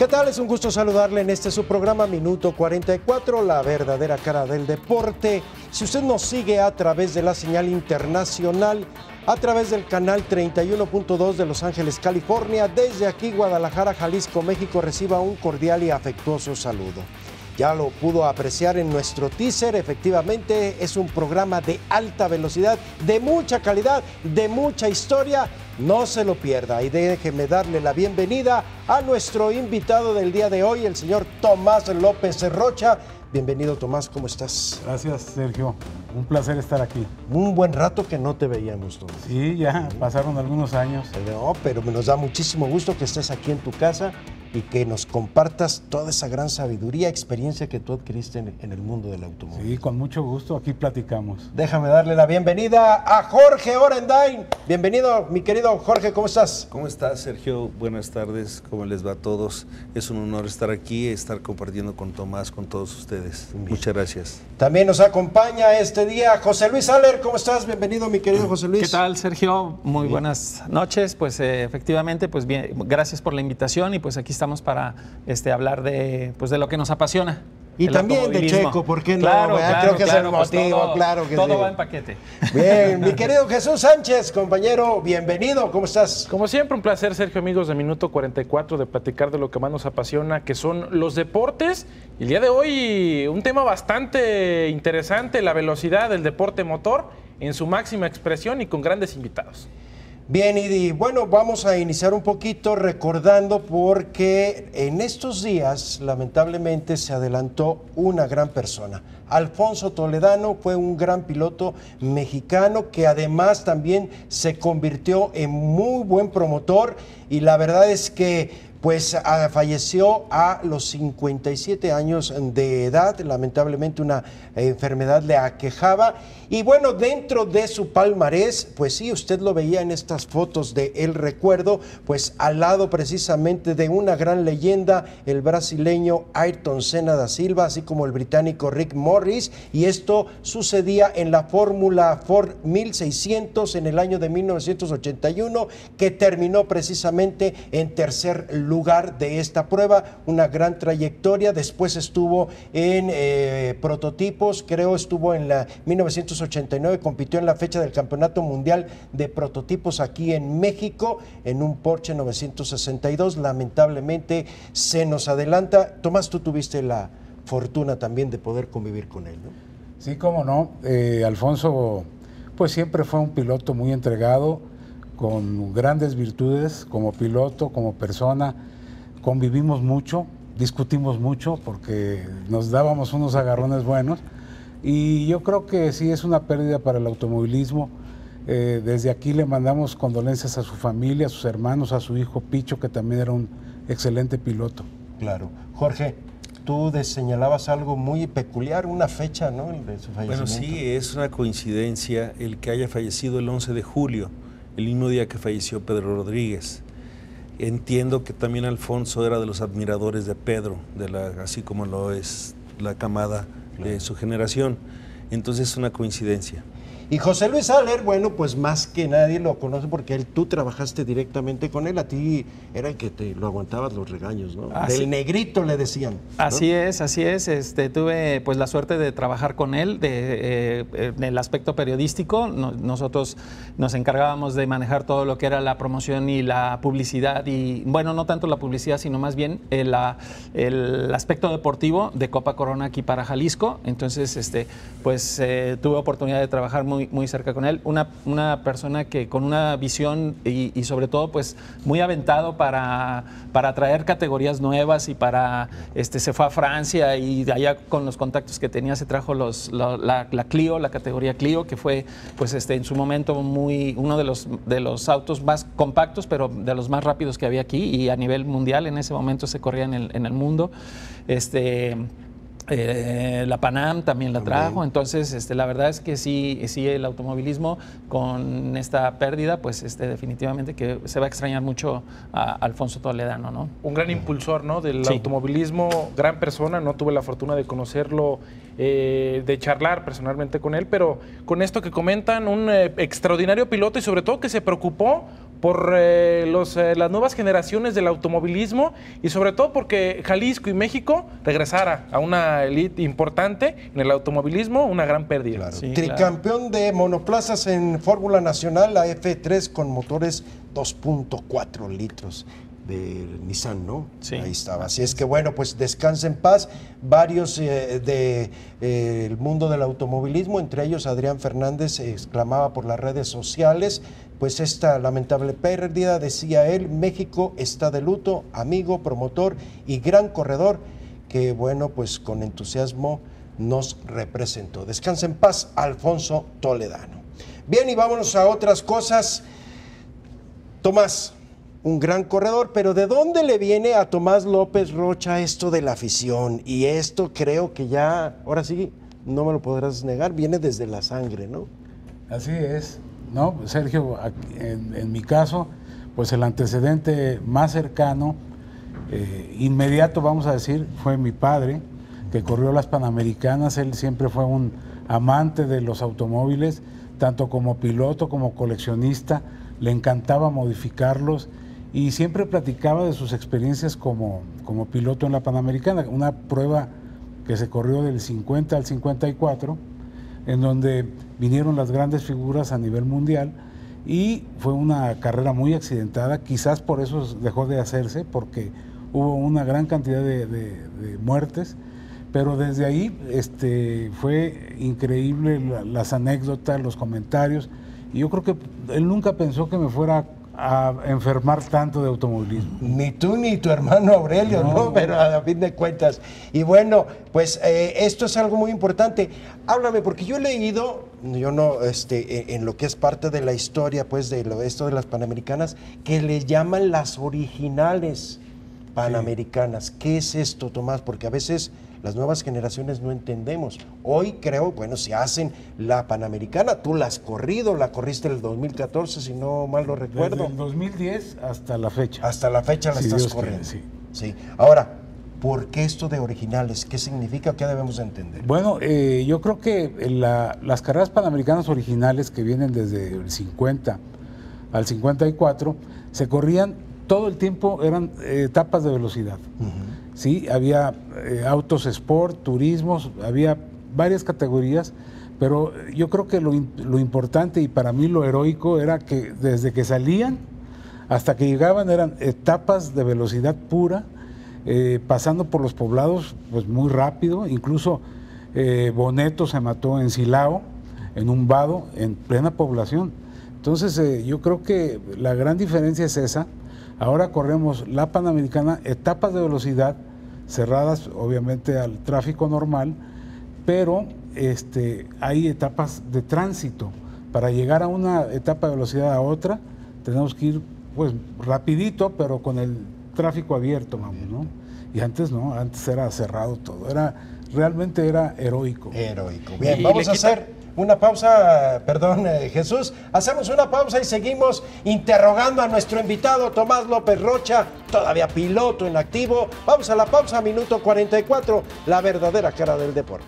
¿Qué tal? Es un gusto saludarle en este su programa Minuto 44, la verdadera cara del deporte. Si usted nos sigue a través de la señal internacional, a través del canal 31.2 de Los Ángeles, California, desde aquí Guadalajara, Jalisco, México, reciba un cordial y afectuoso saludo. Ya lo pudo apreciar en nuestro teaser, efectivamente es un programa de alta velocidad, de mucha calidad, de mucha historia. No se lo pierda y déjeme darle la bienvenida a nuestro invitado del día de hoy, el señor Tomás López Rocha. Bienvenido, Tomás, ¿cómo estás? Gracias, Sergio. Un placer estar aquí. Un buen rato que no te veíamos, Tomás. Sí, ya pasaron algunos años. No, pero nos da muchísimo gusto que estés aquí en tu casa y que nos compartas toda esa gran sabiduría, experiencia que tú adquiriste en el mundo del automóvil. Sí, con mucho gusto, aquí platicamos. Déjame darle la bienvenida a Jorge Orendain. Bienvenido, mi querido Jorge, ¿cómo estás? ¿Cómo estás, Sergio? Buenas tardes, ¿cómo les va a todos? Es un honor estar aquí, estar compartiendo con Tomás, con todos ustedes. Bien. Muchas gracias. También nos acompaña este día José Luis Aller. ¿Cómo estás? Bienvenido, mi querido José Luis. ¿Qué tal, Sergio? Muy buenas noches. Pues efectivamente, pues bien, gracias por la invitación y pues aquí estamos para hablar de lo que nos apasiona. Y también de Checo, ¿por qué no? Claro, creo que es el pues motivo, claro que todo sí. va en paquete. Bien, mi querido Jesús Sánchez, compañero, bienvenido, ¿cómo estás? Como siempre, un placer, Sergio, amigos de Minuto 44, de platicar de lo que más nos apasiona, que son los deportes. Y el día de hoy, un tema bastante interesante, la velocidad del deporte motor en su máxima expresión y con grandes invitados. Bien, y bueno, vamos a iniciar un poquito recordando porque en estos días, lamentablemente, se adelantó una gran persona. Alfonso Toledano fue un gran piloto mexicano que además también se convirtió en muy buen promotor y la verdad es que pues falleció a los 57 años de edad, lamentablemente una enfermedad le aquejaba. Y bueno, dentro de su palmarés, pues sí, usted lo veía en estas fotos de El Recuerdo, pues al lado precisamente de una gran leyenda, el brasileño Ayrton Senna da Silva, así como el británico Rick Morris, y esto sucedía en la Fórmula Ford 1600 en el año de 1981, que terminó precisamente en tercer lugar de esta prueba, una gran trayectoria. Después estuvo en prototipos, creo estuvo en la 1989, compitió en la fecha del Campeonato Mundial de Prototipos aquí en México, en un Porsche 962, lamentablemente se nos adelanta. Tomás, tú tuviste la fortuna también de poder convivir con él, ¿no? Sí, cómo no. Alfonso, pues siempre fue un piloto muy entregado, con grandes virtudes como piloto, como persona. Convivimos mucho, discutimos mucho porque nos dábamos unos agarrones buenos y yo creo que sí es una pérdida para el automovilismo. Desde aquí le mandamos condolencias a su familia, a sus hermanos, a su hijo Picho, que también era un excelente piloto. Claro. Jorge, tú señalabas algo muy peculiar, una fecha, ¿no?, de su fallecimiento. Bueno, sí, es una coincidencia el que haya fallecido el 11 de julio, el mismo día que falleció Pedro Rodríguez. Entiendo que también Alfonso era de los admiradores de Pedro, así como lo es la camada de su generación. Entonces es una coincidencia. Y José Luis Aller, bueno, pues más que nadie lo conoce porque tú trabajaste directamente con él, a ti era el que te lo aguantabas los regaños, ¿no? Del negrito le decían, ¿no? Así es, así es. Tuve pues la suerte de trabajar con él en el aspecto periodístico. Nosotros nos encargábamos de manejar todo lo que era la promoción y la publicidad y, bueno, no tanto la publicidad, sino más bien el aspecto deportivo de Copa Corona aquí para Jalisco. Entonces, tuve oportunidad de trabajar muy cerca con él, una persona que con una visión y sobre todo pues muy aventado para traer categorías nuevas y se fue a Francia y de allá con los contactos que tenía se trajo la Clio, la categoría Clio, que fue pues en su momento uno de los autos más compactos, pero de los más rápidos que había aquí y a nivel mundial en ese momento se corría en el mundo. La Pan-Am también la trajo, entonces la verdad es que sí el automovilismo con esta pérdida, pues definitivamente que se va a extrañar mucho a Alfonso Toledano, ¿no? Un gran impulsor, ¿no?, del automovilismo, gran persona, no tuve la fortuna de conocerlo, de charlar personalmente con él, pero con esto que comentan, un extraordinario piloto y sobre todo que se preocupó por las nuevas generaciones del automovilismo y sobre todo porque Jalisco y México regresara a una elite importante en el automovilismo, una gran pérdida. Claro. Sí, tricampeón de monoplazas en Fórmula Nacional, la F3 con motores 2.4 litros de Nissan, ¿no? Sí. Ahí estaba. Así es que bueno, pues descansa en paz. Varios del mundo del automovilismo, entre ellos Adrián Fernández, exclamaba por las redes sociales, pues esta lamentable pérdida, decía él, México está de luto, amigo, promotor y gran corredor, que bueno, pues con entusiasmo nos representó. Descansa en paz, Alfonso Toledano. Bien, y vámonos a otras cosas. Tomás, un gran corredor, pero ¿de dónde le viene a Tomás López Rocha esto de la afición? Y esto creo que ya, ahora sí, no me lo podrás negar, viene desde la sangre, ¿no? Así es, ¿no? Sergio, en mi caso, pues el antecedente más cercano, inmediato, vamos a decir, fue mi padre, que corrió las Panamericanas. Él siempre fue un amante de los automóviles, tanto como piloto como coleccionista, le encantaba modificarlos y siempre platicaba de sus experiencias como piloto en la Panamericana, una prueba que se corrió del 50 al 54, en donde vinieron las grandes figuras a nivel mundial y fue una carrera muy accidentada, quizás por eso dejó de hacerse, porque hubo una gran cantidad de muertes, pero desde ahí fue increíble las anécdotas, los comentarios, y yo creo que él nunca pensó que me fuera a enfermar tanto de automovilismo. Ni tú ni tu hermano Aurelio, ¿no? Pero a fin de cuentas. Y bueno, pues esto es algo muy importante. Háblame, porque yo he leído, yo no, en lo que es parte de la historia, pues, de esto de las Panamericanas, que le llaman las originales Panamericanas. Sí. ¿Qué es esto, Tomás? Porque a veces las nuevas generaciones no entendemos. Hoy creo, bueno, si hacen la Panamericana, tú la has corrido, la corriste en el 2014, si no mal lo recuerdo. Desde el 2010 hasta la fecha. Hasta la fecha la estás corriendo. Sí. Sí. Ahora, ¿por qué esto de originales? ¿Qué significa o qué debemos entender? Bueno, yo creo que las carreras panamericanas originales que vienen desde el 50 al 54 se corrían todo el tiempo, eran etapas de velocidad. Sí, había autos sport, turismos, había varias categorías, pero yo creo que lo importante y para mí lo heroico era que desde que salían hasta que llegaban eran etapas de velocidad pura, pasando por los poblados pues muy rápido. Incluso Boneto se mató en Silao, en un vado, en plena población. Entonces yo creo que la gran diferencia es esa. Ahora corremos la Panamericana, etapas de velocidad cerradas obviamente al tráfico normal, pero hay etapas de tránsito. Para llegar a una etapa de velocidad a otra, tenemos que ir pues rapidito, pero con el tráfico abierto, vamos, ¿no? Y antes no, antes era cerrado todo, realmente era heroico. Heroico. Bien, vamos a hacer una pausa, perdón, Jesús. Hacemos una pausa y seguimos interrogando a nuestro invitado Tomás López Rocha, todavía piloto en activo. Vamos a la pausa, minuto 44, la verdadera cara del deporte.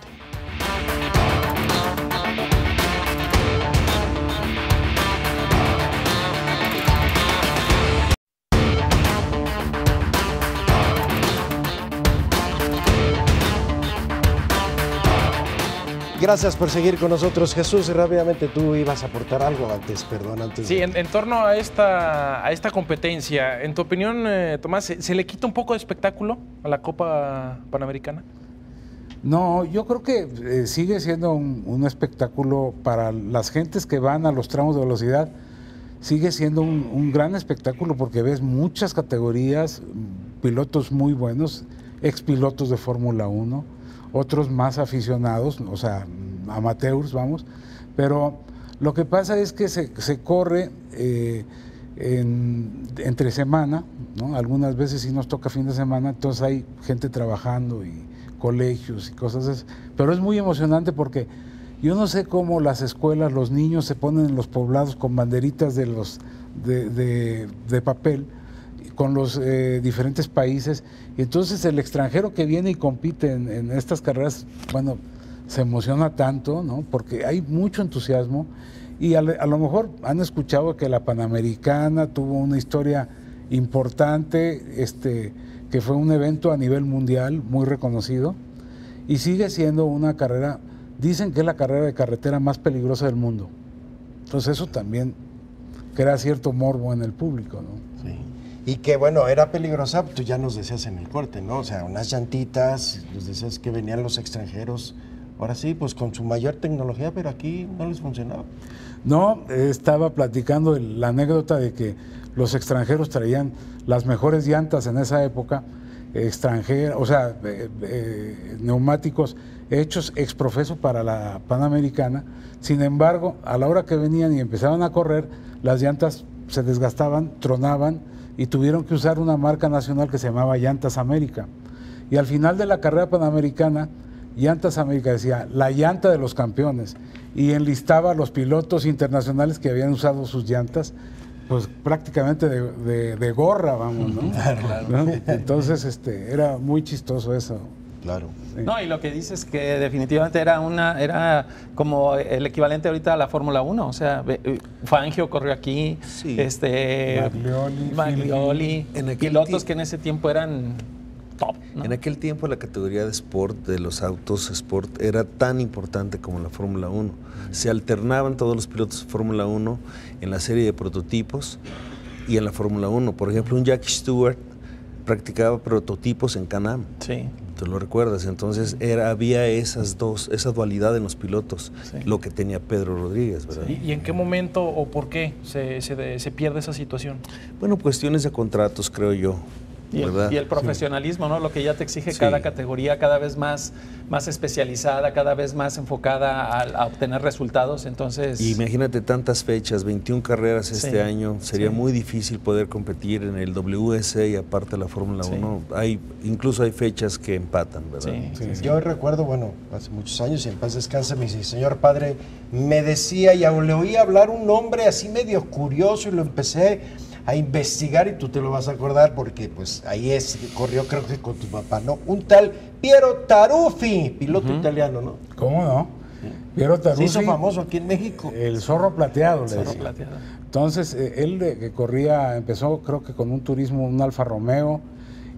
Gracias por seguir con nosotros, Jesús. Rápidamente tú ibas a aportar algo antes, perdón. Sí, en torno a esta competencia, en tu opinión, Tomás, ¿se le quita un poco de espectáculo a la Copa Panamericana? No, yo creo que sigue siendo un espectáculo para las gentes que van a los tramos de velocidad. Sigue siendo un gran espectáculo porque ves muchas categorías, pilotos muy buenos, expilotos de Fórmula 1, otros más aficionados, o sea, amateurs, vamos, pero lo que pasa es que se corre entre semana, ¿no? Algunas veces sí nos toca fin de semana, entonces hay gente trabajando y colegios y cosas así. Pero es muy emocionante porque yo no sé cómo las escuelas, los niños se ponen en los poblados con banderitas de papel con los diferentes países, y entonces el extranjero que viene y compite en estas carreras, bueno, se emociona tanto, ¿no? Porque hay mucho entusiasmo, y a lo mejor han escuchado que la Panamericana tuvo una historia importante, que fue un evento a nivel mundial muy reconocido, y sigue siendo una carrera, dicen que es la carrera de carretera más peligrosa del mundo. Entonces eso también crea cierto morbo en el público, ¿no? Sí. Y que bueno, era peligrosa, tú ya nos decías en el corte, ¿no? O sea, unas llantitas, nos decías que venían los extranjeros, ahora sí, pues con su mayor tecnología, pero aquí no les funcionaba. No, estaba platicando la anécdota de que los extranjeros traían las mejores llantas en esa época, extranjeras, o sea, neumáticos hechos ex profeso para la Panamericana. Sin embargo, a la hora que venían y empezaban a correr, las llantas se desgastaban, tronaban, y tuvieron que usar una marca nacional que se llamaba Llantas América. Y al final de la carrera panamericana, Llantas América decía, la llanta de los campeones, y enlistaba a los pilotos internacionales que habían usado sus llantas, pues prácticamente de gorra, vamos, ¿no? Claro. ¿No? Entonces, era muy chistoso eso. Claro. Sí. No, y lo que dices es que definitivamente era como el equivalente ahorita a la Fórmula 1, o sea, Fangio corrió aquí, Sí. Maglioli, En aquel pilotos que en ese tiempo eran top, ¿no? En aquel tiempo la categoría de sport, de los autos sport, era tan importante como la Fórmula 1. Se alternaban todos los pilotos de Fórmula 1 en la serie de prototipos y en la Fórmula 1. Por ejemplo, un Jackie Stewart practicaba prototipos en Can-Am. Sí. ¿Tú lo recuerdas? Entonces había esa dualidad en los pilotos, Sí. lo que tenía Pedro Rodríguez, ¿verdad? ¿Y en qué momento o por qué se pierde esa situación? Bueno, cuestiones de contratos, creo yo. ¿verdad? Y el profesionalismo, ¿no? Lo que ya te exige Sí. cada categoría, cada vez más especializada, cada vez más enfocada a obtener resultados. Entonces, Y imagínate tantas fechas, 21 carreras este Sí, año, sería sí. muy difícil poder competir en el WSA y aparte la Fórmula Sí. 1. Incluso hay fechas que empatan, ¿verdad? Sí, sí, sí. Yo recuerdo, bueno, hace muchos años, y en paz descanse, mi señor padre me decía, y le oí hablar un nombre así medio curioso, y lo empecé a investigar, y tú te lo vas a acordar porque pues ahí corrió, creo que con tu papá, ¿no? Un tal Piero Taruffi, piloto italiano, ¿no? ¿Cómo no? Piero Se Taruffi, hizo famoso aquí en México. el zorro plateado, le Zorro decía. plateado. Entonces, él que corría, empezó creo que con un turismo, un Alfa Romeo,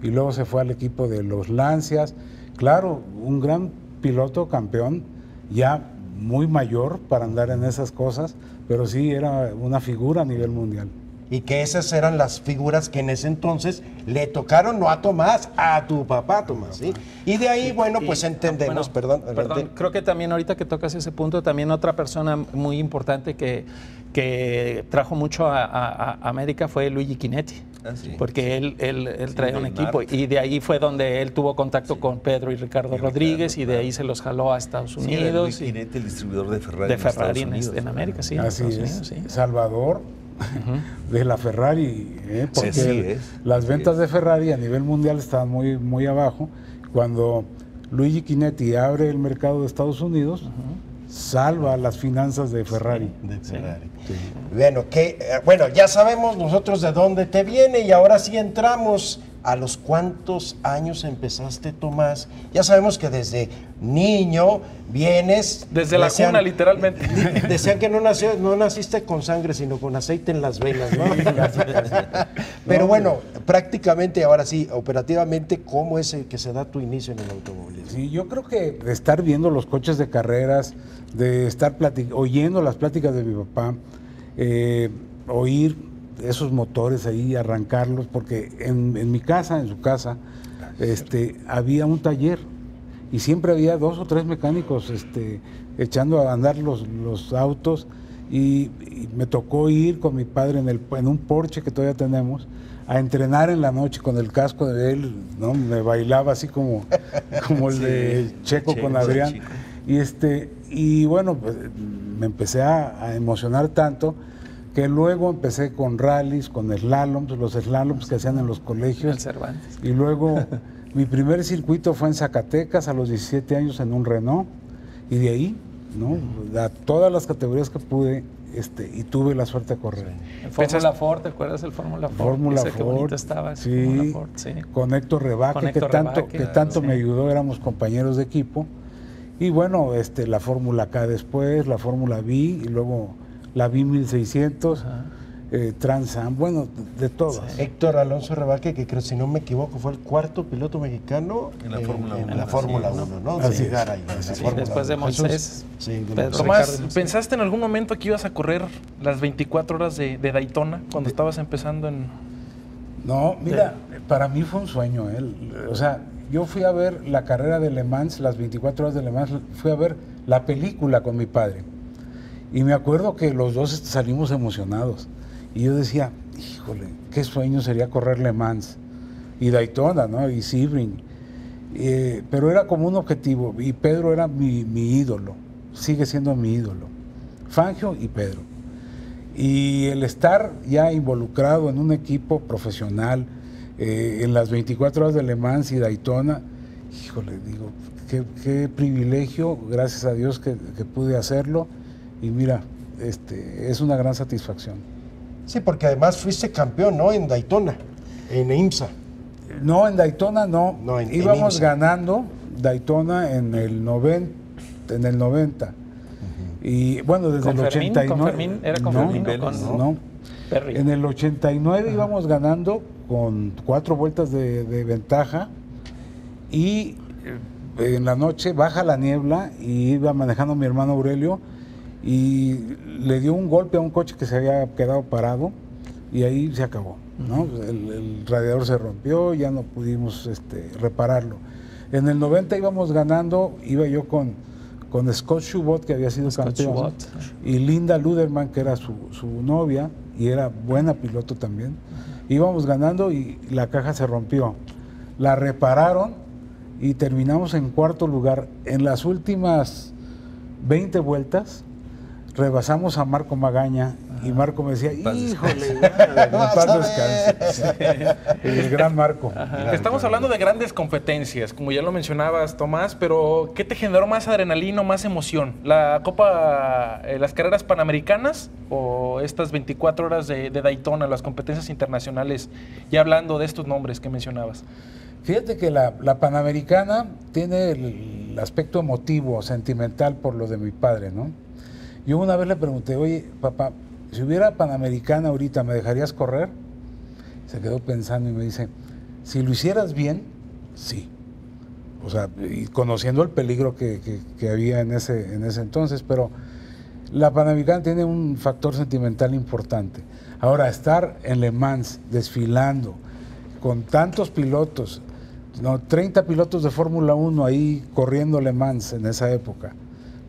y luego se fue al equipo de los Lancias. Claro, un gran piloto, campeón, ya muy mayor para andar en esas cosas, pero sí era una figura a nivel mundial. Y que esas eran las figuras que en ese entonces le tocaron, no a Tomás, a tu papá, Tomás, ¿sí? Y de ahí, bueno, pues entendemos, Bueno, perdón. creo que también ahorita que tocas ese punto, también otra persona muy importante que trajo mucho a América fue Luigi Chinetti. Ah, sí. Porque él traía un Neymar. equipo, y de ahí fue donde él tuvo contacto con Pedro y Ricardo Rodríguez, y de ahí se los jaló a Estados Unidos. Sí, el distribuidor de Ferrari. De Ferrari en Estados América, sí. en Así Estados es, Unidos, sí. Salvador de la Ferrari, porque Sí, sí es. las Sí ventas es. de Ferrari a nivel mundial estaban muy, muy abajo. Cuando Luigi Chinetti abre el mercado de Estados Unidos, salva las finanzas de Ferrari. De Ferrari. Bueno, ya sabemos nosotros de dónde te viene, y ahora sí entramos a los cuántos años empezaste, Tomás. Ya sabemos que desde niño vienes... Desde la cuna, literalmente. Decían que no naciste con sangre, sino con aceite en las venas, ¿no? Pero bueno, prácticamente, ahora sí, operativamente, ¿cómo es el que se da tu inicio en el automovilismo? Sí, yo creo que de estar viendo los coches de carreras, de estar oyendo las pláticas de mi papá, oír esos motores ahí, arrancarlos, porque en mi casa, en su casa, había un taller, y siempre había 2 o 3 mecánicos echando a andar los autos, y me tocó ir con mi padre en un Porsche que todavía tenemos, a entrenar en la noche con el casco de él, ¿no? Me bailaba así como el de Checo con Adrián. Checo. Y bueno, pues, me empecé a emocionar tanto que luego empecé con rallies, con slaloms, los slaloms que hacían en los colegios. El Cervantes. Y luego mi primer circuito fue en Zacatecas a los 17 años en un Renault, y de ahí, ¿no? A todas las categorías que pude, y tuve la suerte de correr. El Fórmula Ford, ¿te acuerdas del Fórmula Ford? Fórmula Ese Ford, qué bonito estaba, ese sí, Fórmula Ford, sí. Con Héctor Rebaque, Con Héctor Rebaque, que tanto sí. me ayudó, éramos compañeros de equipo. Y bueno, la Fórmula K después, la Fórmula V, y luego la V 1600, Trans Am, bueno, de todas. Sí. Héctor Alonso Rebaque, que creo, si no me equivoco, fue el cuarto piloto mexicano En la Fórmula 1. En la Fórmula 1, ¿no? Así De llegar es. ahí, en la Sí, Fórmula después de 1. Moisés. Jesús, sí, de Pedro Moisés. Tomás, Ricardo, sí. ¿pensaste en algún momento que ibas a correr las 24 horas de Daytona cuando estabas empezando en...? No, mira, para mí fue un sueño. O sea, yo fui a ver la carrera de Le Mans, las 24 horas de Le Mans, fui a ver la película con mi padre. Y me acuerdo que los dos salimos emocionados. Y yo decía, híjole, qué sueño sería correr Le Mans. Y Daytona, ¿no? Y Sebring. Pero era como un objetivo. Y Pedro era mi ídolo. Sigue siendo mi ídolo. Fangio y Pedro. Y el estar ya involucrado en un equipo profesional, en las 24 horas de Le Mans y Daytona, híjole, digo, qué privilegio, gracias a Dios que pude hacerlo. Y mira, es una gran satisfacción. Sí, porque además fuiste campeón, ¿no? En Daytona, en IMSA. No, en Daytona no. No, en íbamos IMSA. ganando Daytona en el 90. Y bueno, desde ¿Con el Fermín? 89. ¿Con Fermín? ¿Era con no, Fermín o con no. Perry? En el 89 íbamos ganando con 4 vueltas de ventaja, y en la noche baja la niebla y iba manejando mi hermano Aurelio y le dio un golpe a un coche que se había quedado parado, y ahí se acabó, ¿no? El radiador se rompió, ya no pudimos repararlo. En el 90 íbamos ganando, iba yo con Scott Schubot, que había sido Scott campeón, Schubot. y Linda Luderman, que era su novia, y era buena piloto también. Íbamos ganando y la caja se rompió. La repararon y terminamos en 4º lugar. En las últimas 20 vueltas rebasamos a Marco Magaña, y Marco me decía, híjole, en paz descanse. El gran Marco. Estamos hablando de grandes competencias, como ya lo mencionabas, Tomás, pero ¿qué te generó más adrenalina o más emoción? ¿La Copa, las carreras panamericanas o estas 24 horas de Daytona, las competencias internacionales, ya hablando de estos nombres que mencionabas? Fíjate que la Panamericana tiene el aspecto emotivo, sentimental por lo de mi padre, ¿no? Yo una vez le pregunté, oye, papá, si hubiera Panamericana ahorita, ¿me dejarías correr? Se quedó pensando y me dice, si lo hicieras bien, sí. O sea, y conociendo el peligro que había en ese entonces, pero la Panamericana tiene un factor sentimental importante. Ahora, estar en Le Mans, desfilando, con tantos pilotos, 30 pilotos de Fórmula 1 ahí corriendo Le Mans en esa época,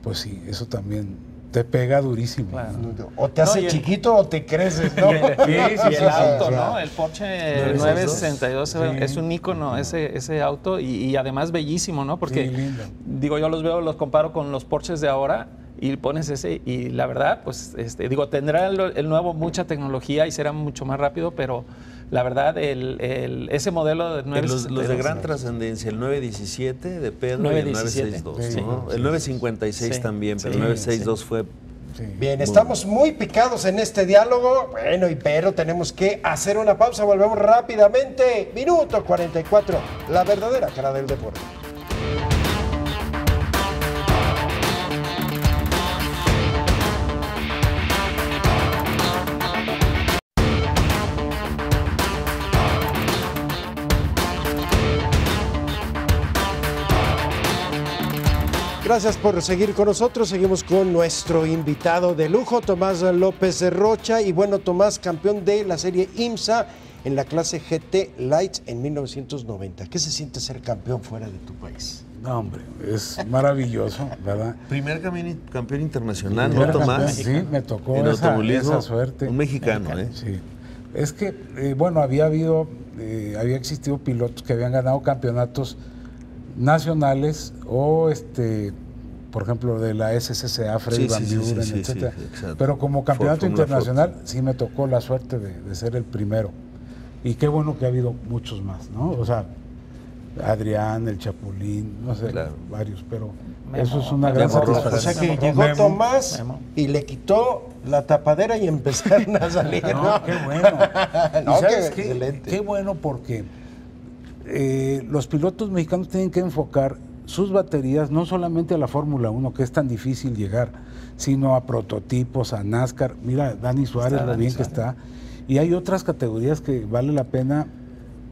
pues sí, eso también te pega durísimo. Claro. O te hace chiquito o te creces, ¿no? Y el auto, ¿no? El Porsche 962 Sí. es un ícono, ese auto, y además bellísimo, ¿no? Porque, Sí, lindo. digo, yo los comparo con los Porsches de ahora, y pones ese, y la verdad, pues, digo, tendrá el nuevo mucha tecnología y será mucho más rápido, pero la verdad, ese modelo de 962... Los de gran trascendencia, el 917 de Pedro 917, y el 962, sí. ¿no? El 956 Sí, también, pero sí, el 962 fue... Sí. Bien, estamos muy picados en este diálogo. Bueno, pero tenemos que hacer una pausa. Volvemos rápidamente. Minuto 44. La verdadera cara del deporte. Gracias por seguir con nosotros. Seguimos con nuestro invitado de lujo, Tomás López de Rocha. Y bueno, Tomás, campeón de la serie IMSA en la clase GT Lights en 1990. ¿Qué se siente ser campeón fuera de tu país? No, hombre, es maravilloso, ¿verdad? Primer campeón internacional, Primer ¿no, Tomás? campeón, sí, me tocó En esa automovilismo, suerte. un mexicano, ¿eh? Sí. Es que, bueno, había existido pilotos que habían ganado campeonatos nacionales o por ejemplo, de la SCCA, Freddy Van Buren, etcétera. Exacto. Pero como campeonato Fórmula internacional sí me tocó la suerte de ser el primero. Y qué bueno que ha habido muchos más, ¿no? O sea, Adrián, el Chapulín, no sé, varios, pero eso es una gran satisfacción. O sea que llegó Tomás y le quitó la tapadera y empezaron a salir. No, qué bueno. No, ¿Y sabes qué excelente. Qué bueno porque los pilotos mexicanos tienen que enfocar sus baterías no solamente a la Fórmula 1, que es tan difícil llegar, sino a prototipos, a NASCAR. Mira, Dani Suárez, lo bien que está. Y hay otras categorías que vale la pena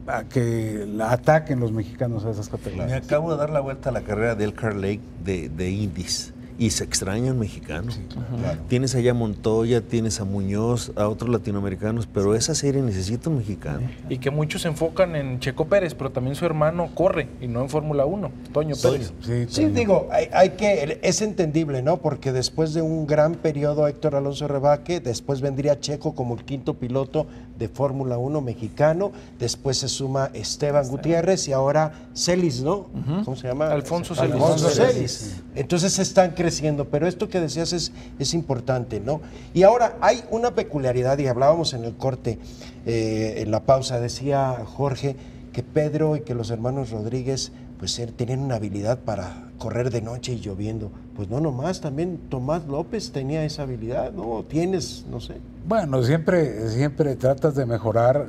a que la ataquen los mexicanos a esas categorías. Me acabo de dar la vuelta a la carrera del Car Lake de Indies y se extrañan mexicanos. Sí, Claro. Tienes allá a Montoya, tienes a Muñoz, a otros latinoamericanos, pero esa serie necesita un mexicano. Y que muchos se enfocan en Checo Pérez, pero también su hermano corre y no en Fórmula 1, Toño Pérez. Sí, digo, hay que, es entendible, ¿no? Porque después de un gran periodo Héctor Alonso Rebaque, después vendría Checo como el quinto piloto de Fórmula 1 mexicano, después se suma Esteban Gutiérrez y ahora Celis, ¿no? ¿Cómo se llama? Alfonso Celis. Alfonso Celis. Entonces están creciendo, pero esto que decías es importante, ¿no? Y ahora hay una peculiaridad, y hablábamos en el corte, en la pausa, decía Jorge que Pedro y que los hermanos Rodríguez pues tenían una habilidad para correr de noche y lloviendo. Pues no nomás, también Tomás López tenía esa habilidad, ¿no? Tienes, no sé. Bueno, siempre tratas de mejorar.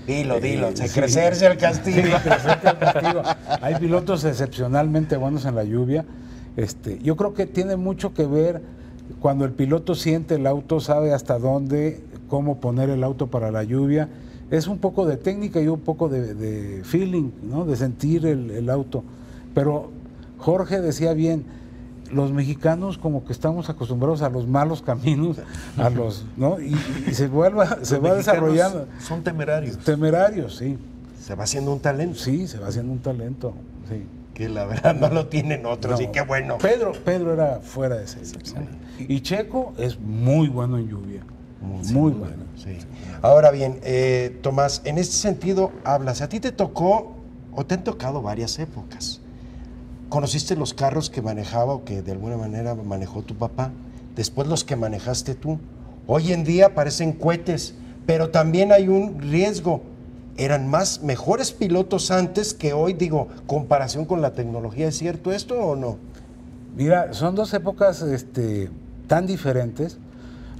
Dilo, sí, crecerse al castigo. Sí, crecerse al castigo. Hay pilotos excepcionalmente buenos en la lluvia. Yo creo que tiene mucho que ver cuando el piloto siente el auto, sabe hasta dónde, cómo poner el auto para la lluvia. Es un poco de técnica y un poco de feeling, ¿no? De sentir el auto. Pero Jorge decía bien, los mexicanos como que estamos acostumbrados a los malos caminos, a los, ¿no? Y se va desarrollando. Son temerarios. Temerarios, sí. Se va haciendo un talento. Sí, se va haciendo un talento, sí. Que la verdad no lo tienen otros, No. y qué bueno. Pedro era fuera de serie. Y Checo es muy bueno en lluvia. Muy bueno. Sí. Ahora bien, Tomás, en este sentido hablas, a ti te tocó o te han tocado varias épocas. ¿Conociste los carros que manejaba o que de alguna manera manejó tu papá? Después los que manejaste tú. Hoy en día parecen cohetes, pero también hay un riesgo. Eran mejores pilotos antes que hoy, digo, comparación con la tecnología. ¿Es cierto esto o no? Mira, son dos épocas tan diferentes.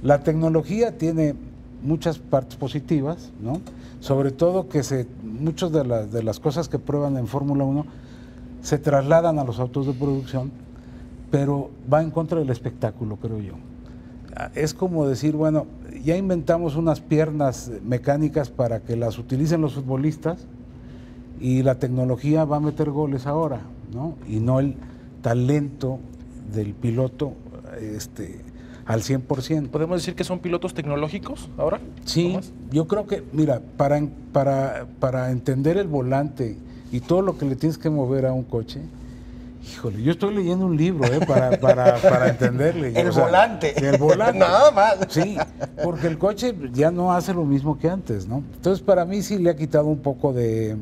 La tecnología tiene muchas partes positivas, ¿no? Sobre todo que muchas de las cosas que prueban en Fórmula 1 se trasladan a los autos de producción, pero va en contra del espectáculo, creo yo. Es como decir, bueno, ya inventamos unas piernas mecánicas para que las utilicen los futbolistas y la tecnología va a meter goles ahora, ¿no? Y no el talento del piloto al 100%. ¿Podemos decir que son pilotos tecnológicos ahora? Sí, Tomás. yo creo que, mira, para entender el volante y todo lo que le tienes que mover a un coche, híjole, yo estoy leyendo un libro para entenderle. Volante. Sí, el volante. Nada más. Sí, porque el coche ya no hace lo mismo que antes, ¿no? Entonces, para mí sí le ha quitado un poco de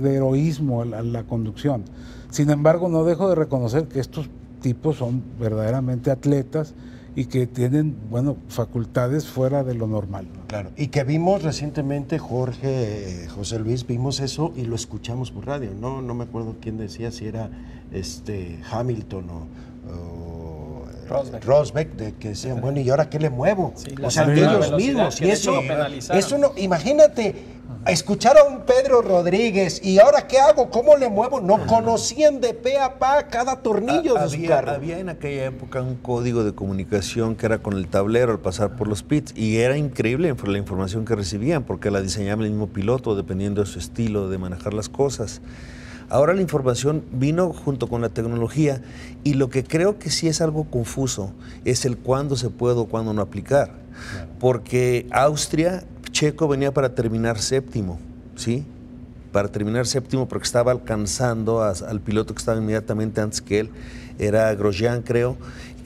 heroísmo a la conducción. Sin embargo, no dejo de reconocer que estos tipos son verdaderamente atletas y que tienen, bueno, facultades fuera de lo normal, ¿no? Claro, y que vimos recientemente, Jorge, José Luis, vimos eso y lo escuchamos por radio, no me acuerdo quién decía, si era Hamilton o Rosberg, de que decían, bueno, ¿y ahora qué le muevo? Sí, o sea, la ellos velocidad mismos, que y de hecho eso lo penalizaron. no, imagínate, escuchar a un Pedro Rodríguez, ¿y ahora qué hago? ¿Cómo le muevo? No conocían de pe a pa cada tornillo de su carro. Había en aquella época un código de comunicación que era con el tablero al pasar por los pits y era increíble la información que recibían porque la diseñaba el mismo piloto dependiendo de su estilo de manejar las cosas. Ahora la información vino junto con la tecnología y lo que creo que sí es algo confuso es el cuándo se puede o cuándo no aplicar. Claro. Porque Checo venía para terminar séptimo, ¿sí? Para terminar séptimo porque estaba alcanzando al piloto que estaba inmediatamente antes que él, era Grosjean, creo.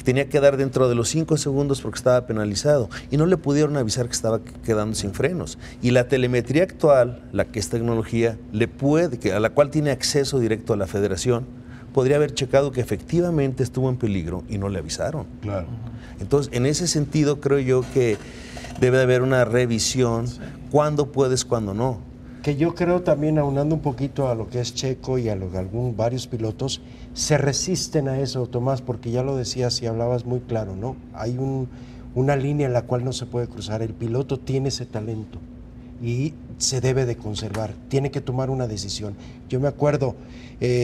Tenía que dar dentro de los 5 segundos porque estaba penalizado y no le pudieron avisar que estaba quedando sin frenos. Y la telemetría actual, la que es tecnología, a la cual tiene acceso directo a la federación, podría haber checado que efectivamente estuvo en peligro y no le avisaron. Claro. Entonces, en ese sentido, creo yo que debe de haber una revisión, cuándo puedes, cuándo no. Que yo creo también, aunando un poquito a lo que es Checo y a varios pilotos, se resisten a eso, Tomás, porque ya lo decías y hablabas muy claro, ¿no? Hay una línea en la cual no se puede cruzar. El piloto tiene ese talento y se debe de conservar, tiene que tomar una decisión. Yo me acuerdo,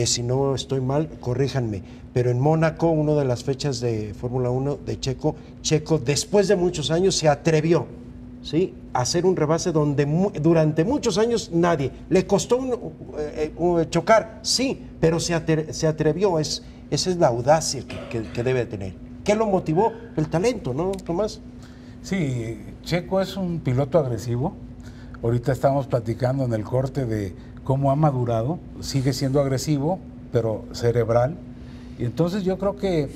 si no estoy mal, corríjanme, pero en Mónaco, una de las fechas de Fórmula 1 de Checo, después de muchos años se atrevió, ¿sí?, a hacer un rebase donde durante muchos años nadie. Le costó chocar, sí, pero se atrevió. Esa es la audacia que debe tener. ¿Qué lo motivó? El talento, ¿no, Tomás? Sí, Checo es un piloto agresivo. Ahorita estamos platicando en el corte de cómo ha madurado. Sigue siendo agresivo, pero cerebral. Y entonces yo creo que,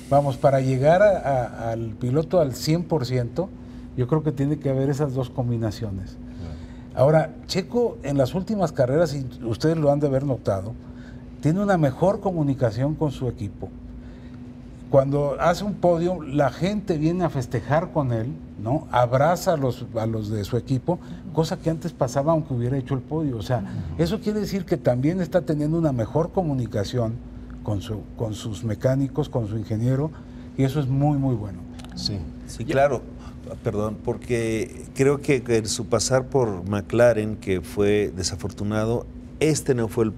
vamos, para llegar al piloto al 100%, yo creo que tiene que haber esas dos combinaciones. Ahora, Checo en las últimas carreras, y ustedes lo han de haber notado, tiene una mejor comunicación con su equipo. Cuando hace un podio, la gente viene a festejar con él, ¿no? Abraza a los de su equipo, cosa que antes pasaba aunque hubiera hecho el podio. O sea, eso quiere decir que también está teniendo una mejor comunicación con sus mecánicos, con su ingeniero, y eso es muy, muy bueno. Sí. Sí, claro. Perdón, porque creo que su pasar por McLaren, que fue desafortunado,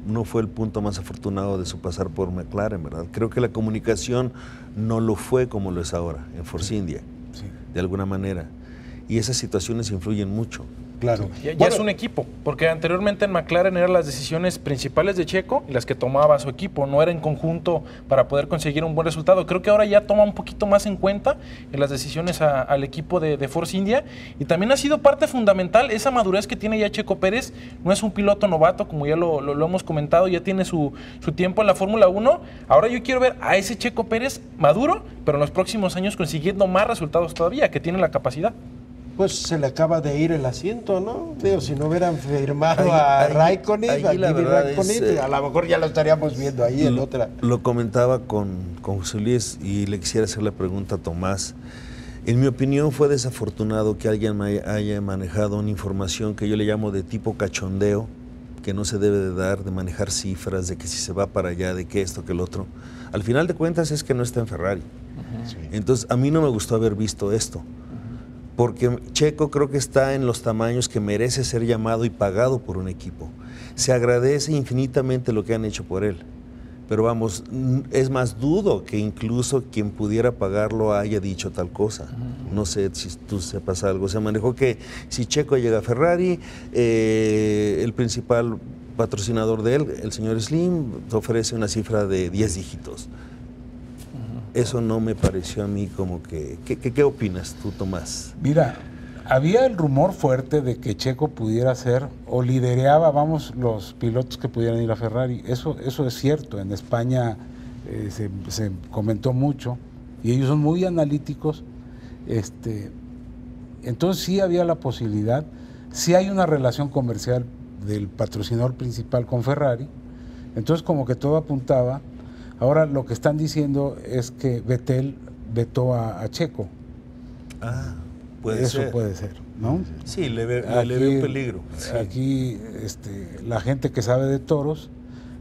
no fue el punto más afortunado de su pasar por McLaren, ¿verdad? Creo que la comunicación no lo fue como lo es ahora en Force India, Sí. de alguna manera. Y esas situaciones influyen mucho. Claro. Ya es un equipo, porque anteriormente en McLaren eran las decisiones principales de Checo y las que tomaba su equipo, no era en conjunto para poder conseguir un buen resultado. Creo que ahora ya toma un poquito más en cuenta en las decisiones al equipo de Force India, y también ha sido parte fundamental esa madurez que tiene ya Checo Pérez. No es un piloto novato, como ya lo hemos comentado, ya tiene su tiempo en la Fórmula 1. Ahora yo quiero ver a ese Checo Pérez maduro, pero en los próximos años consiguiendo más resultados todavía, que tiene la capacidad. Pues se le acaba de ir el asiento, ¿no? Digo, si no hubieran firmado a Raikkonen, a la Kimi verdad Raikkonen, a lo mejor ya lo estaríamos viendo ahí en otra. Lo comentaba con José Luis y le quisiera hacer la pregunta a Tomás. En mi opinión fue desafortunado que alguien haya manejado una información que yo le llamo de tipo cachondeo, que no se debe de dar, de manejar cifras, de que si se va para allá, de que esto, que el otro. Al final de cuentas es que no está en Ferrari. Sí. Entonces a mí no me gustó haber visto esto. Porque Checo creo que está en los tamaños que merece ser llamado y pagado por un equipo. Se agradece infinitamente lo que han hecho por él. Pero vamos, es más, dudo que incluso quien pudiera pagarlo haya dicho tal cosa. No sé si tú sepas algo. Se manejó que si Checo llega a Ferrari, el principal patrocinador de él, el señor Slim, te ofrece una cifra de 10 dígitos. Eso no me pareció a mí como que... ¿Qué opinas tú, Tomás? Mira, había el rumor fuerte de que Checo pudiera ser, o lidereaba, vamos, los pilotos que pudieran ir a Ferrari. Eso es cierto. En España se comentó mucho, y ellos son muy analíticos. Entonces sí había la posibilidad. Sí hay una relación comercial del patrocinador principal con Ferrari. Entonces como que todo apuntaba. Ahora lo que están diciendo es que Vettel vetó a Checo. Ah, puede ser. Eso puede ser, ¿no? Sí, le ve un peligro. Sí. Aquí la gente que sabe de toros,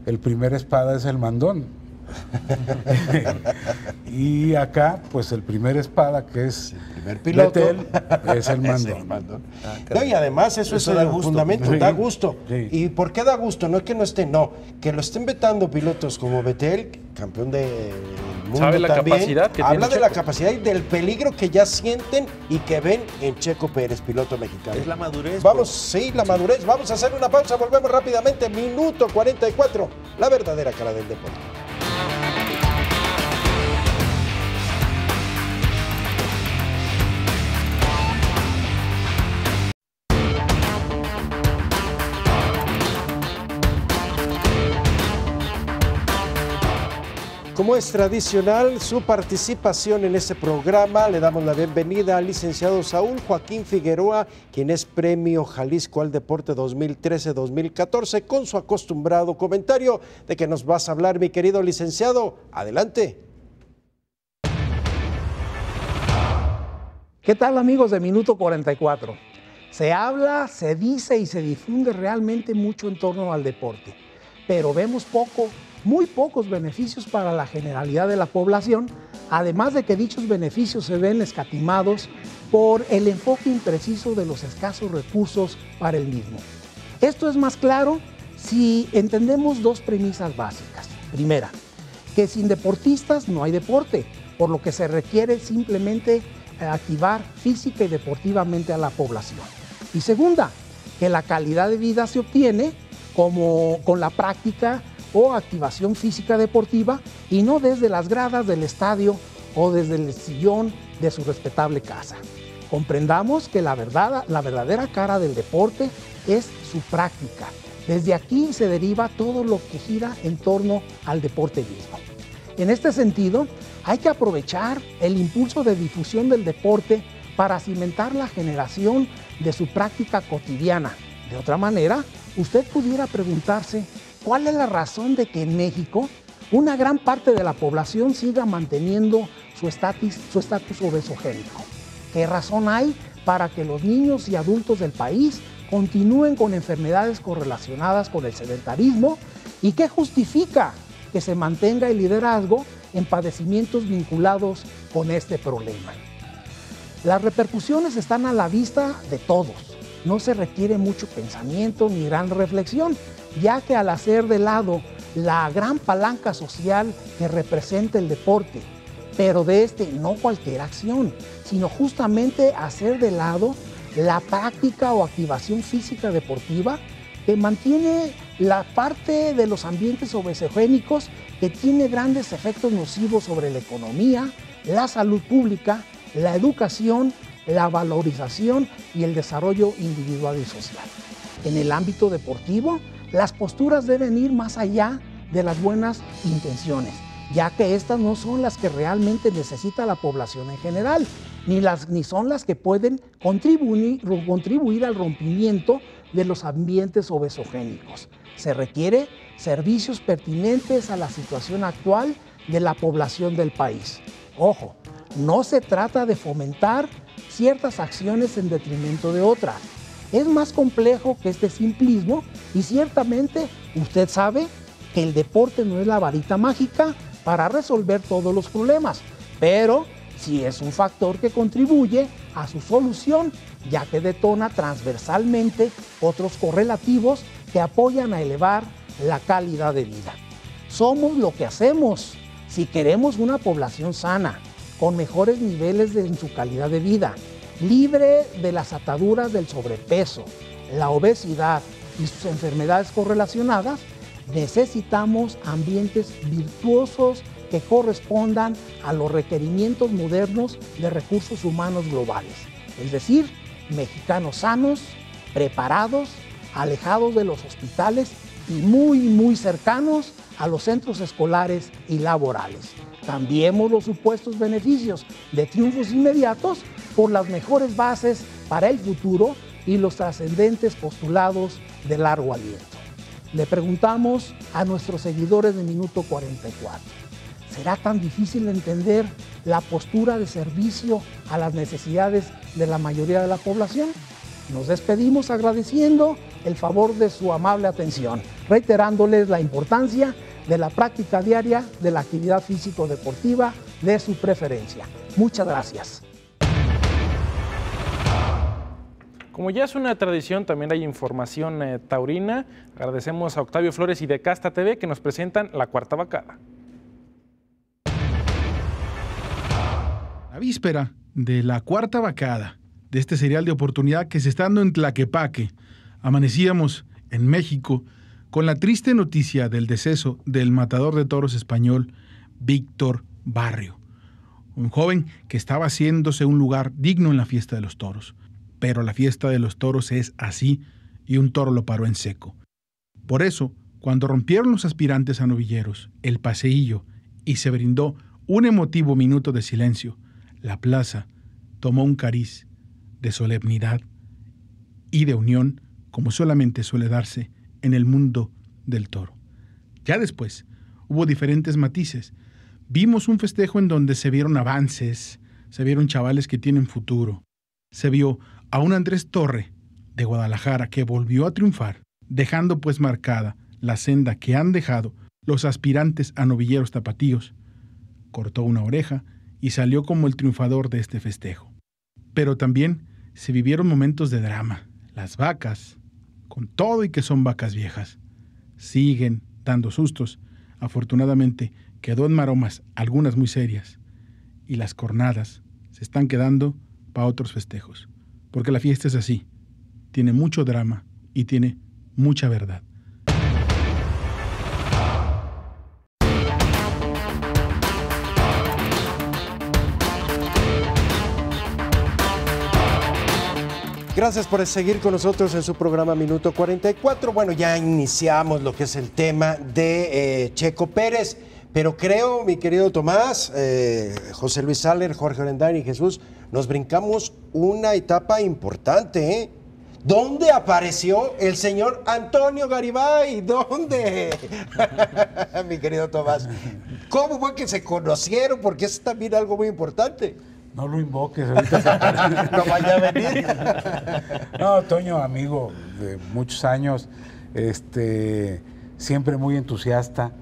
el primer espada es el mandón. Y acá, pues el primer espada, que es el primer piloto, Vettel, es el mandón. Es el mandón. No, y además eso es el fundamento, Sí. da gusto. Sí. ¿Y por qué da gusto? No es que no estén, no, que lo estén vetando pilotos como Vettel, campeón del mundo ¿Sabe la también, capacidad que habla tiene de la Checo? capacidad y del peligro que ya sienten y que ven en Checo Pérez, piloto mexicano. Es la madurez. Vamos, sí, la madurez. Vamos a hacer una pausa, volvemos rápidamente. Minuto 44, la verdadera cara del deporte. Como es tradicional, su participación en este programa, le damos la bienvenida al licenciado Saúl Joaquín Figueroa, quien es Premio Jalisco al Deporte 2013-2014, con su acostumbrado comentario. ¿De qué nos vas a hablar, mi querido licenciado? Adelante. ¿Qué tal, amigos de Minuto 44? Se habla, se dice y se difunde realmente mucho en torno al deporte, pero vemos muy pocos beneficios para la generalidad de la población, además de que dichos beneficios se ven escatimados por el enfoque impreciso de los escasos recursos para el mismo. Esto es más claro si entendemos dos premisas básicas. Primera, que sin deportistas no hay deporte, por lo que se requiere simplemente activar física y deportivamente a la población. Y segunda, que la calidad de vida se obtiene con la práctica o activación física deportiva y no desde las gradas del estadio o desde el sillón de su respetable casa. Comprendamos que la verdadera cara del deporte es su práctica. Desde aquí se deriva todo lo que gira en torno al deporte mismo. En este sentido, hay que aprovechar el impulso de difusión del deporte para cimentar la generación de su práctica cotidiana. De otra manera, usted pudiera preguntarse cuál es la razón de que en México una gran parte de la población siga manteniendo su estatus obesogénico. ¿Qué razón hay para que los niños y adultos del país continúen con enfermedades correlacionadas con el sedentarismo? ¿Y qué justifica que se mantenga el liderazgo en padecimientos vinculados con este problema? Las repercusiones están a la vista de todos. No se requiere mucho pensamiento ni gran reflexión, ya que al hacer de lado la gran palanca social que representa el deporte, pero de no cualquier acción, sino justamente hacer de lado la práctica o activación física deportiva que mantiene la parte de los ambientes obesogénicos que tiene grandes efectos nocivos sobre la economía, la salud pública, la educación, la valorización y el desarrollo individual y social. En el ámbito deportivo, las posturas deben ir más allá de las buenas intenciones, ya que estas no son las que realmente necesita la población en general, ni son las que pueden contribuir al rompimiento de los ambientes obesogénicos. Se requiere servicios pertinentes a la situación actual de la población del país. Ojo, no se trata de fomentar ciertas acciones en detrimento de otras. Es más complejo que este simplismo y ciertamente usted sabe que el deporte no es la varita mágica para resolver todos los problemas, pero sí es un factor que contribuye a su solución, ya que detona transversalmente otros correlativos que apoyan a elevar la calidad de vida. Somos lo que hacemos. Si queremos una población sana, con mejores niveles en su calidad de vida, libre de las ataduras del sobrepeso, la obesidad y sus enfermedades correlacionadas, necesitamos ambientes virtuosos que correspondan a los requerimientos modernos de recursos humanos globales, es decir, mexicanos sanos, preparados, alejados de los hospitales y muy cercanos a los centros escolares y laborales. Cambiemos los supuestos beneficios de triunfos inmediatos por las mejores bases para el futuro y los trascendentes postulados de largo aliento. Le preguntamos a nuestros seguidores de Minuto 44, ¿será tan difícil entender la postura de servicio a las necesidades de la mayoría de la población? Nos despedimos agradeciendo el favor de su amable atención, reiterándoles la importancia de la práctica diaria de la actividad físico-deportiva de su preferencia. Muchas gracias. Como ya es una tradición, también hay información taurina. Agradecemos a Octavio Flores y de Casta TV que nos presentan la cuarta vacada. La víspera de la cuarta vacada de este serial de oportunidad que se está dando en Tlaquepaque, amanecíamos en México con la triste noticia del deceso del matador de toros español Víctor Barrio, un joven que estaba haciéndose un lugar digno en la fiesta de los toros. Pero la fiesta de los toros es así y un toro lo paró en seco. Por eso, cuando rompieron los aspirantes a novilleros, el paseillo y se brindó un emotivo minuto de silencio, la plaza tomó un cariz de solemnidad y de unión como solamente suele darse en el mundo del toro. Ya después hubo diferentes matices. Vimos un festejo en donde se vieron avances, se vieron chavales que tienen futuro. Se vio a un Andrés Torre de Guadalajara que volvió a triunfar, dejando pues marcada la senda que han dejado los aspirantes a novilleros tapatíos. Cortó una oreja y salió como el triunfador de este festejo. Pero también se vivieron momentos de drama. Las vacas, con todo y que son vacas viejas, siguen dando sustos. Afortunadamente quedó en maromas algunas muy serias y las cornadas se están quedando para otros festejos. Porque la fiesta es así, tiene mucho drama y tiene mucha verdad. Gracias por seguir con nosotros en su programa Minuto 44. Bueno, ya iniciamos lo que es el tema de Checo Pérez, pero creo, mi querido Tomás, José Luis Saller, Jorge Orendain y Jesús, nos brincamos una etapa importante, ¿eh? ¿Dónde apareció el señor Antonio Garibay? ¿Dónde? Mi querido Tomás, ¿cómo fue que se conocieron? Porque eso es también algo muy importante. No lo invoques, ahorita se aparece. No vaya a venir. No, Toño, amigo de muchos años, siempre muy entusiasta.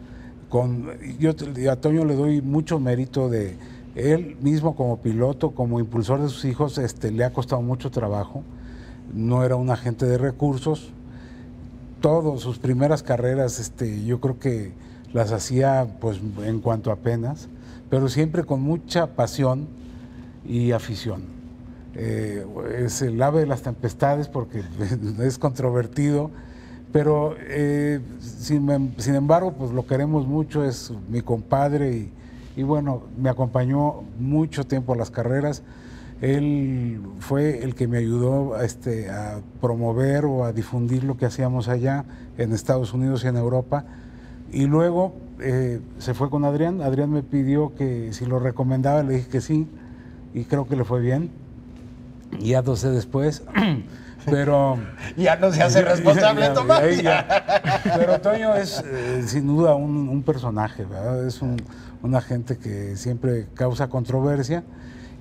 Yo a Toño le doy mucho mérito de él mismo como piloto, como impulsor de sus hijos, le ha costado mucho trabajo. No era un agente de recursos. Todas sus primeras carreras, yo creo que las hacía pues en cuanto apenas, pero siempre con mucha pasión y afición. Es el ave de las tempestades porque es controvertido, pero sin embargo pues lo queremos mucho, es mi compadre y bueno, me acompañó mucho tiempo a las carreras. Él fue el que me ayudó a promover o a difundir lo que hacíamos allá en Estados Unidos y en Europa, y luego se fue con Adrián. Adrián me pidió que si lo recomendaba, le dije que sí, y creo que le fue bien. Ya no sé después, pero... Ya no se hace responsable, Tomás. Pero Toño es sin duda un personaje, ¿verdad? Es un agente que siempre causa controversia,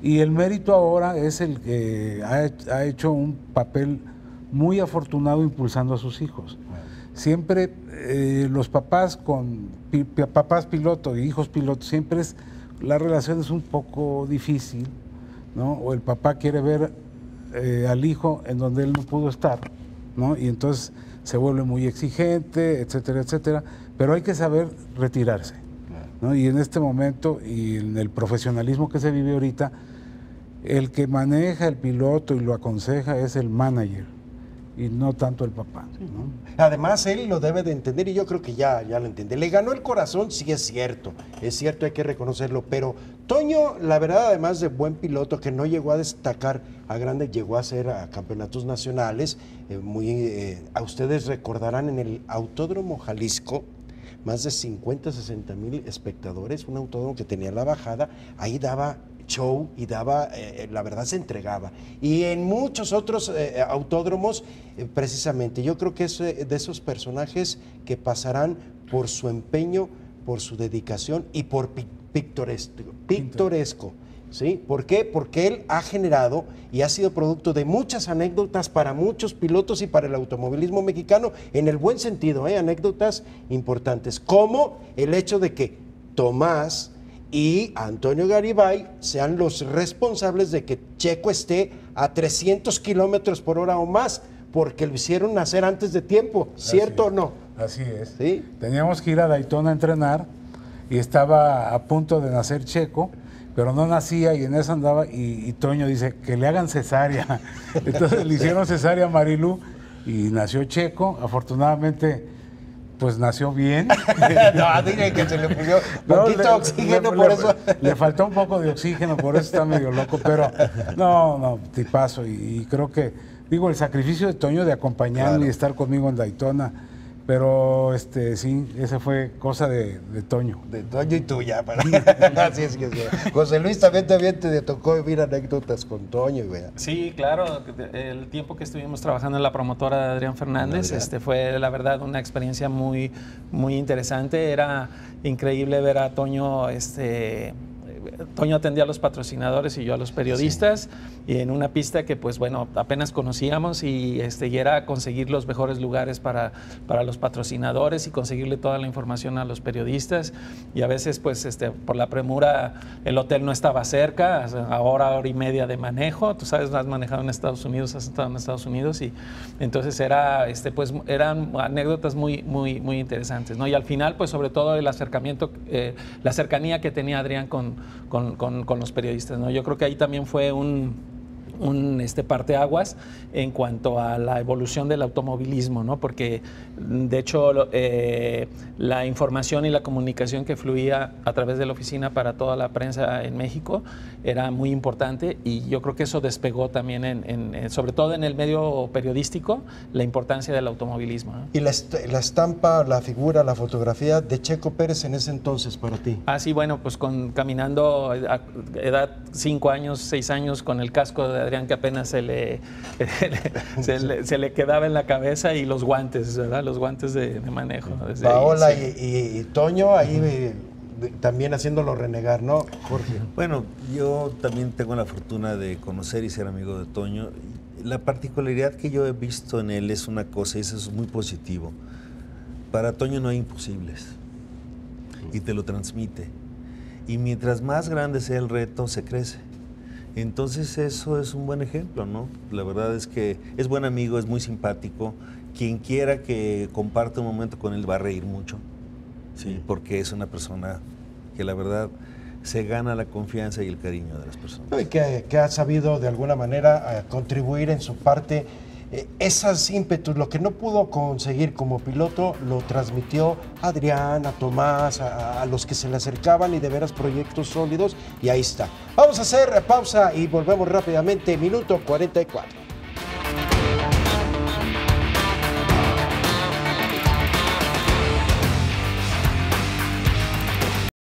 y el mérito ahora es el que ha hecho un papel muy afortunado impulsando a sus hijos. Siempre los papás con papás piloto y hijos pilotos, siempre la relación es un poco difícil, ¿no? O el papá quiere ver al hijo en donde él no pudo estar, ¿no? Y entonces se vuelve muy exigente, etcétera, etcétera, pero hay que saber retirarse, ¿no? Y en este momento y en el profesionalismo que se vive ahorita, el que maneja el piloto y lo aconseja es el manager y no tanto el papá, ¿no? Además, él lo debe de entender y yo creo que ya lo entiende. Le ganó el corazón, sí es cierto, hay que reconocerlo, pero Toño, la verdad, además de buen piloto que no llegó a destacar a grande, llegó a ser a campeonatos nacionales, a ustedes recordarán en el Autódromo Jalisco, más de 60 mil espectadores, un autódromo que tenía la bajada, ahí daba show y daba, la verdad se entregaba. Y en muchos otros autódromos, precisamente, yo creo que es de esos personajes que pasarán por su empeño, por su dedicación y por pintoresco. ¿Sí? ¿Por qué? Porque él ha generado y ha sido producto de muchas anécdotas para muchos pilotos y para el automovilismo mexicano, en el buen sentido, anécdotas importantes, como el hecho de que Tomás y Antonio Garibay sean los responsables de que Checo esté a 300 kilómetros por hora o más, porque lo hicieron nacer antes de tiempo, ¿cierto o no? Así es. ¿Sí? Teníamos que ir a Daytona a entrenar y estaba a punto de nacer Checo, pero no nacía y en eso andaba y Toño dice que le hagan cesárea. Entonces le hicieron cesárea a Marilú y nació Checo. Afortunadamente, pues nació bien. No, dile que se le puso poquito de oxígeno, por eso. Le faltó un poco de oxígeno, por eso está medio loco, pero no, tipazo. Y creo que, el sacrificio de Toño de acompañarme y estar conmigo en Daytona Pero sí, esa fue cosa de Toño. De Toño y tuya. Así es que sí. José Luis, también te tocó vivir anécdotas con Toño. Sí, claro. El tiempo que estuvimos trabajando en la promotora de Adrián Fernández fue, la verdad, una experiencia muy, muy interesante. Era increíble ver a Toño. Toño atendía a los patrocinadores y yo a los periodistas, y en una pista que, pues bueno, apenas conocíamos, y era conseguir los mejores lugares para los patrocinadores y conseguirle toda la información a los periodistas. Y a veces, pues por la premura, el hotel no estaba cerca, a hora y media de manejo. Tú sabes, has manejado en Estados Unidos, has estado en Estados Unidos, y entonces eran anécdotas muy, muy, muy interesantes, ¿no? Y al final, pues sobre todo el acercamiento, la cercanía que tenía Adrián con los periodistas, ¿no? Yo creo que ahí también fue un parteaguas en cuanto a la evolución del automovilismo, ¿no? Porque de hecho la información y la comunicación que fluía a través de la oficina para toda la prensa en México era muy importante, y yo creo que eso despegó también sobre todo en el medio periodístico, la importancia del automovilismo, ¿no? Y la estampa, la figura, la fotografía de Checo Pérez en ese entonces para ti. Sí, bueno, pues caminando a edad 5 años, 6 años, con el casco de Adrián que apenas se le quedaba en la cabeza, y los guantes, ¿verdad? Los guantes de manejo. Paola y Toño ahí también haciéndolo renegar, ¿no, Jorge? Bueno, yo también tengo la fortuna de conocer y ser amigo de Toño. La particularidad que yo he visto en él es una cosa, y eso es muy positivo. Para Toño no hay imposibles, y te lo transmite. Y mientras más grande sea el reto, se crece. Entonces eso es un buen ejemplo, ¿no? La verdad es que es buen amigo, es muy simpático. Quien quiera que comparte un momento con él va a reír mucho, ¿sí? Porque es una persona que la verdad se gana la confianza y el cariño de las personas. Y que ha sabido de alguna manera contribuir en su parte. Esas ímpetus, lo que no pudo conseguir como piloto, lo transmitió a Adrián, a Tomás, a los que se le acercaban, y de veras proyectos sólidos, y ahí está. Vamos a hacer pausa y volvemos rápidamente, minuto 44.